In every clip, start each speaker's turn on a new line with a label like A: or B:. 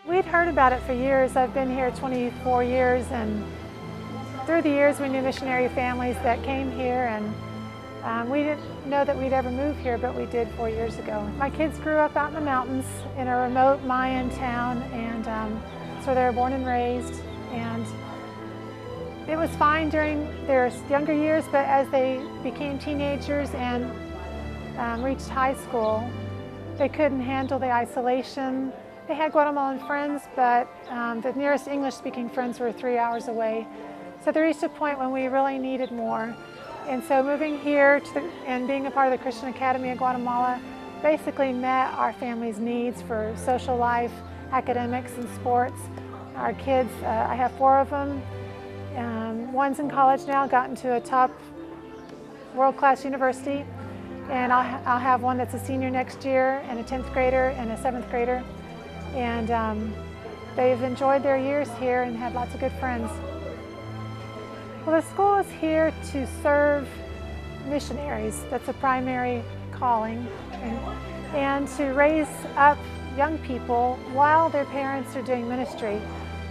A: We'd heard about it for years. I've been here 24 years, and through the years we knew missionary families that came here, and we didn't know that we'd ever move here, but we did 4 years ago. My kids grew up out in the mountains in a remote Mayan town, and so they were born and raised. And it was fine during their younger years, but as they became teenagers and reached high school, they couldn't handle the isolation. They had Guatemalan friends, but the nearest English-speaking friends were 3 hours away. So they reached a point when we really needed more. And so moving here and being a part of the Christian Academy of Guatemala basically met our family's needs for social life, academics, and sports. Our kids, I have 4 of them. One's in college now, got into a top world-class university. And I'll have one that's a senior next year, and a 10th grader and a 7th grader. And they've enjoyed their years here and had lots of good friends. Well, the school is here to serve missionaries. That's a primary calling. And to raise up young people while their parents are doing ministry.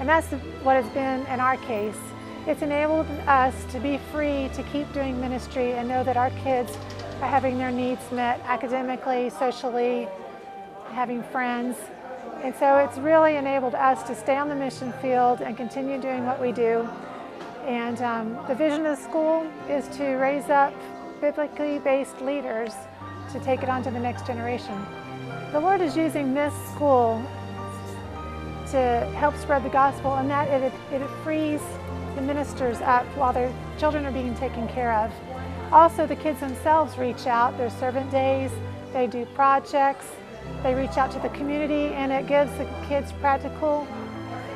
A: And that's what it's been in our case. It's enabled us to be free to keep doing ministry and know that our kids are having their needs met academically, socially, having friends. And so it's really enabled us to stay on the mission field and continue doing what we do. And the vision of the school is to raise up biblically based leaders to take it on to the next generation. The Lord is using this school to help spread the gospel, and that it frees the ministers up while their children are being taken care of. Also, the kids themselves reach out. There's servant days, they do projects, they reach out to the community, and it gives the kids practical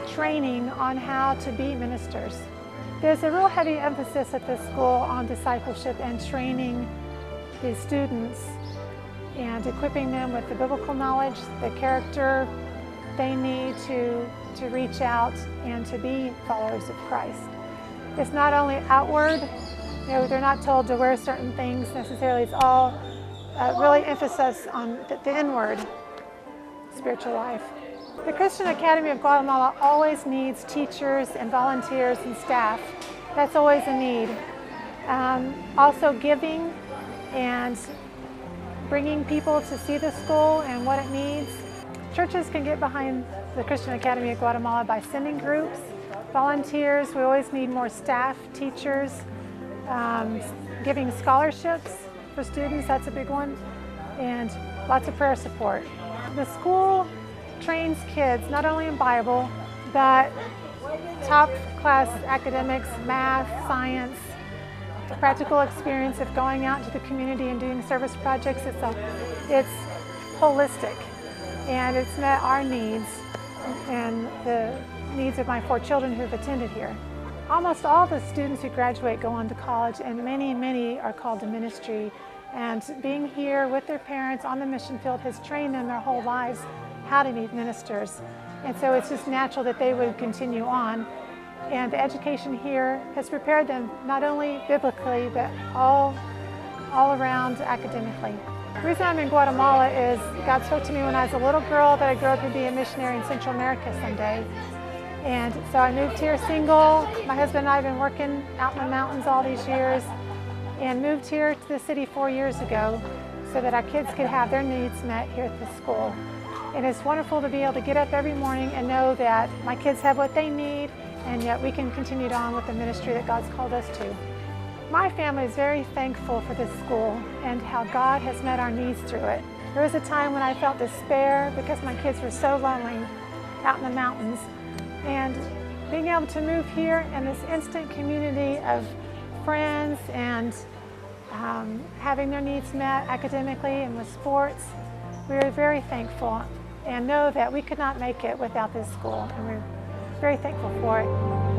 A: training on how to be ministers. There's a real heavy emphasis at this school on discipleship and training the students and equipping them with the biblical knowledge, the character they need to reach out and to be followers of Christ. It's not only outward, they're not told to wear certain things necessarily. It's all really emphasis on the inward spiritual life. The Christian Academy of Guatemala always needs teachers and volunteers and staff. That's always a need. Also giving and bringing people to see the school and what it needs. Churches can get behind the Christian Academy of Guatemala by sending groups, volunteers. We always need more staff, teachers, giving scholarships for students, that's a big one, and lots of prayer support. The school trains kids not only in Bible, but top class academics, math, science, the practical experience of going out into the community and doing service projects. It's holistic, and it's met our needs and the needs of my 4 children who've attended here. Almost all the students who graduate go on to college, and many are called to ministry. And being here with their parents on the mission field has trained them their whole lives how to be ministers. And so it's just natural that they would continue on. And the education here has prepared them not only biblically, but all around academically. The reason I'm in Guatemala is God spoke to me when I was a little girl that I grew up to be a missionary in Central America someday. And so I moved here single. My husband and I have been working out in the mountains all these years, and moved here to the city 4 years ago so that our kids could have their needs met here at the school. And it's wonderful to be able to get up every morning and know that my kids have what they need, and yet we can continue on with the ministry that God's called us to. My family is very thankful for this school and how God has met our needs through it. There was a time when I felt despair because my kids were so lonely out in the mountains. And being able to move here in this instant community of friends and having their needs met academically and with sports, we are very thankful and know that we could not make it without this school, and we're very thankful for it.